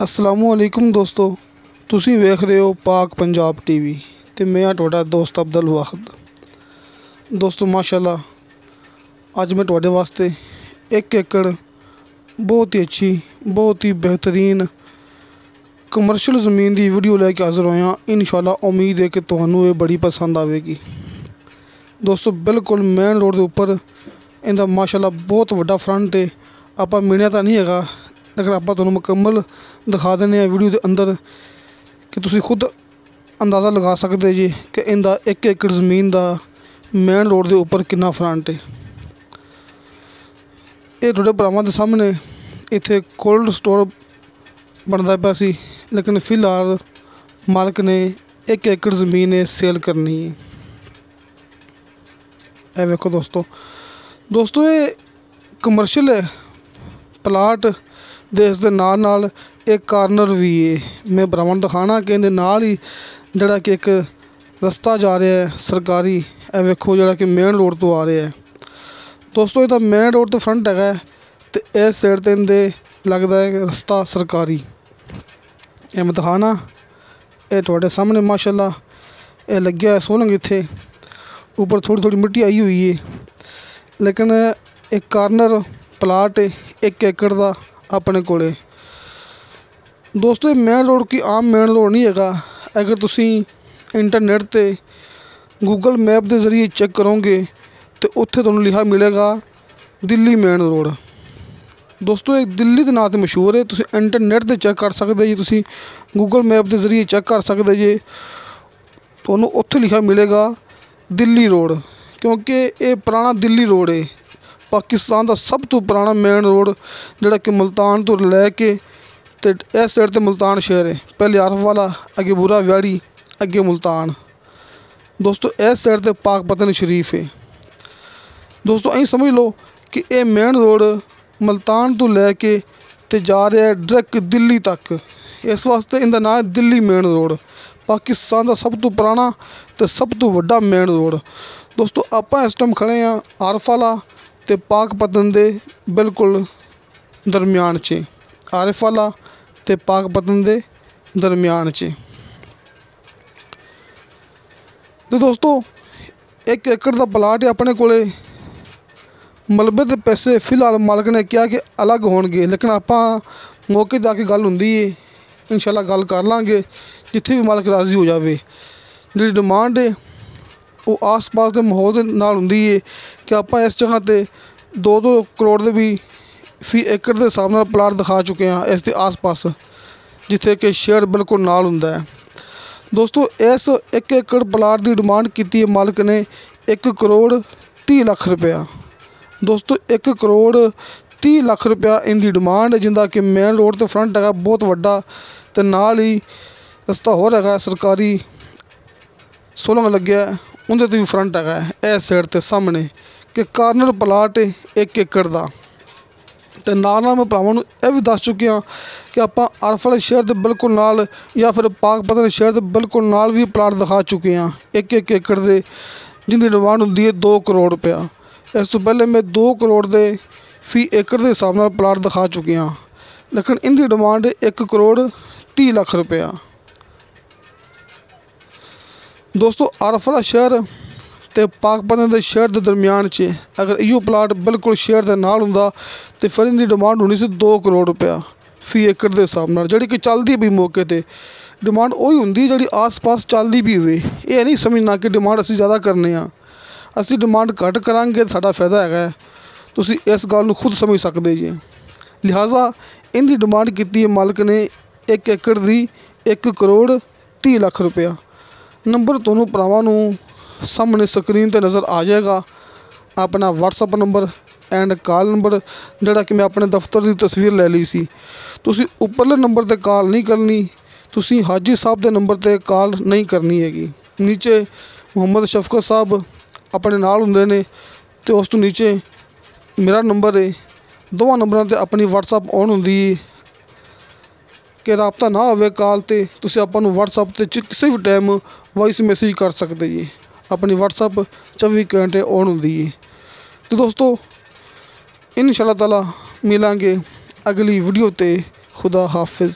अस्सलामुअलैकुम दोस्तों, तुसीं वेख रहे हो पाक पंजाब टीवी ते मैं तुहाडा दोस्त अब्दुल वाहिद। दोस्तों माशाल्लाह अज मैं तुहाडे वास्ते 1 एकड़ बहुत ही अच्छी बहुत ही बेहतरीन कमर्शियल ज़मीन की वीडियो लैके हाज़र होया। इंशाल्लाह उम्मीद है कि तुहानू ये बड़ी पसंद आवेगी। दोस्तों बिल्कुल मेन रोड के उपर इनका माशाल्लाह बहुत वड्डा फ्रंट है। आपां मिनिया तो नहीं हैगा, लेकिन आप तुहानू मुकम्मल दिखा देने वीडियो के अंदर कि तुसीं खुद अंदाज़ा लगा सकते जी कि इनका 1 एकड़ ज़मीन का मेन रोड के उपर कितना फ्रंट है। ये थोड़े भरावां दे सामने इत्थे कोल्ड स्टोर बनता पिया सी, लेकिन फिलहाल मालक ने 1 एकड़ ज़मीन सेल करनी है। ये वेखो दोस्तों ये कमर्शियल है प्लाट दे इस दे नाल नाल एक कार्नर भी है। मैं भरावां दिखाना कि इहदे नाल ही जिहड़ा कि एक रस्ता जा रहा है सरकारी। ए वेखो जिहड़ा कि मेन रोड तो आ रहा है। दोस्तों इहदा मेन रोड तो फ्रंट हैगा ते इस साइड ते इहदे लगदा है रस्ता सरकारी। ये मैं दिखाना ये तुहाडे सामने माशाल्लाह ये लग्या है सोलंग। इत्थे ऊपर थोड़ी थोड़ी मिट्टी आई हुई है, लेकिन एक कार्नर प्लाट है 1 एकड़ का अपने कोले। दोस्तों ये मेन रोड की आम मेन रोड नहीं हैगा। अगर तुसी इंटरनेट ते गूगल मैप के जरिए चेक करोगे तो उत्थे तुहानू लिखा मिलेगा दिल्ली मेन रोड। दोस्तों ये दिल्ली के नाम से मशहूर है। तुसी इंटरनेट ते चेक कर सकते जी, तुसी गूगल मैप के जरिए चेक कर सकते जी, तुहानू उत्थे लिखा मिलेगा दिल्ली रोड, क्योंकि ये पुराना दिल्ली रोड है। पाकिस्तान का सब तो पुराना मेन रोड जिहड़ा कि मुल्तान तो लैके ते इस साइड ते मुल्तान शहर है। पहले आरफ वाला, अगे बुरा व्याड़ी, अगे मुल्तान। दोस्तों इस साइड ते पाकपतन शरीफ है। दोस्तों अं समझ लो कि ये मेन रोड मुल्तान तो लैके ते जा रहा है डायरैक्ट दिल्ली तक। इस वास्ते इनका नाम है दिल्ली मेन रोड। पाकिस्तान का सब तो पुराना ते सब तो वड्डा मेन रोड। दोस्तों आपां इस टाइम खड़े हाँ आरफ वाला ते पाकपतन दे बिल्कुल दरम्यान च। आरफ वाला ते पाकपतन दे दरम्यान च। तो दोस्तों 1 एकड़ का प्लाट है अपने कोले। मलबे के पैसे फिलहाल मालक ने कहा कि अलग होणगे, लेकिन आपां मौके ते आके गल हुंदी है, इंशाल्लाह गल कर लांगे जिथे भी मालक राज़ी हो जाए। जी डिमांड है वो आस पास के माहौल के नाल हुंदी है कि आपां इस जगह ते 2-2 करोड़ के भी फी एकड़ के हिसाब नाल प्लाट दिखा चुके हैं इस आस पास, जिथे कि शेयर बिल्कुल नाल हुंदा है। दोस्तों इस 1 एकड़ प्लाट की डिमांड की है मालक ने 1 करोड़ 30 लाख रुपया। दोस्तों 1 करोड़ 30 लाख रुपया इनकी डिमांड है, जिंदा कि मेन रोड तो फ्रंट है बहुत वड्डा ते नाल ही रस्ता होर है सरकारी सोलंग लग्या उनके तो भी फ्रंट है इस साइड ते सामने कि कार्नर प्लाट है 1 एकड़ का। तो नाल मैं भरावां नूं यह भी दस चुके हाँ कि आपां आरफ वाले शहर के बिल्कुल नाल या फिर पाकपतन शहर के बिल्कुल नाल भी प्लाट दिखा चुके हैं 1-1 एकड़ के, जिनकी डिमांड होंदी है 2 करोड़ रुपया। इस तो पहले मैं 2 करोड़ के फी एकड़ के हिसाब नाल प्लाट दिखा चुके हाँ, लेकिन इनकी डिमांड है 1 करोड़ 30 लाख रुपया। दोस्तों आरफ वाला शहर ते पाकपतन के शहर के दरम्यान च अगर इहो प्लाट बिल्कुल शहर के नाल हुंदा तो फिर इनकी डिमांड होनी सी 2 करोड़ रुपया फी एकड़ के हिसाब नाल, जिहड़ी कि चलदी भी मौके ते डिमांड वही हुंदी जिहड़ी आस पास चलदी भी होवे। ये नहीं समझना कि डिमांड असीं ज़्यादा करने आ, असीं डिमांड घट करांगे तो साडा फायदा हैगा। तुसीं इस गल नूं खुद समझ सकते जी। लिहाजा इनकी डिमांड की है मालक ने 1 एकड़ की 1 करोड़ 30 लाख रुपया। नंबर तुहानू भरावां नूं सामने स्क्रीन ते नज़र आ जाएगा, अपना WhatsApp number and call number जिहड़ा कि मैं अपने दफ्तर की तस्वीर ले ली सी। तुसीं उपरले नंबर ते कॉल नहीं करनी, तुसीं हाजी साहब के नंबर ते कॉल नहीं करनी हैगी। नीचे मोहम्मद शफकत साहब अपने नाल हुंदे ने ते उस तो नीचे मेरा नंबर है। दोवां नंबरां ते अपनी WhatsApp ऑन हुंदी है कि राबता ना होवे कॉल ते तुसीं आपां नूं WhatsApp ते किसी भी टाइम वॉइस मैसेज कर सकते जी। अपनी WhatsApp 24 घंटे ऑन हुंदी है। तो दोस्तों इंशाअल्लाह ताला मिलांगे अगली वीडियो ते। खुदा हाफिज़।